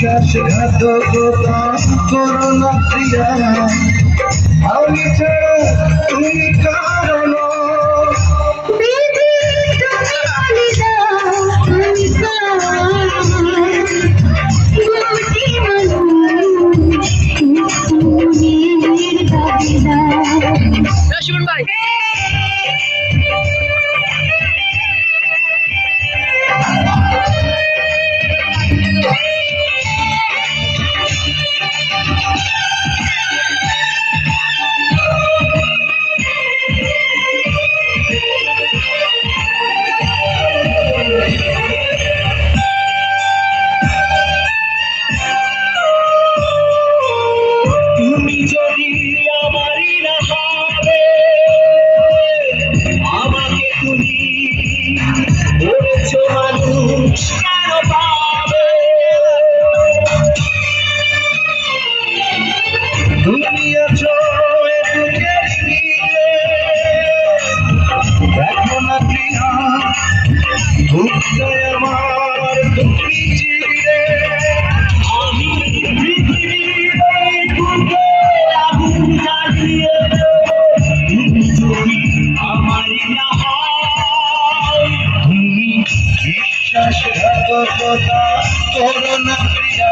বিশ্বাসঘাতকতা করো না প্রিয়া, আমি ছাড়া তুমি কারণ। শিবন ভাই তুমি যদি আমারই না হবে, আমাকে তুমি বলেছ মানুষ কেন পাবে। তুমি আছো এ বুকের ভিতরে, দেখো না প্রিয়া বুকটায় আমার তুমি চিরে। আমি পৃথিবীর এই বুকে আগুন জ্বালিয়ে দেব, তুমি যদি আমারই না হও। তুমি বিশ্বাসঘাতকতা করো না প্রিয়া,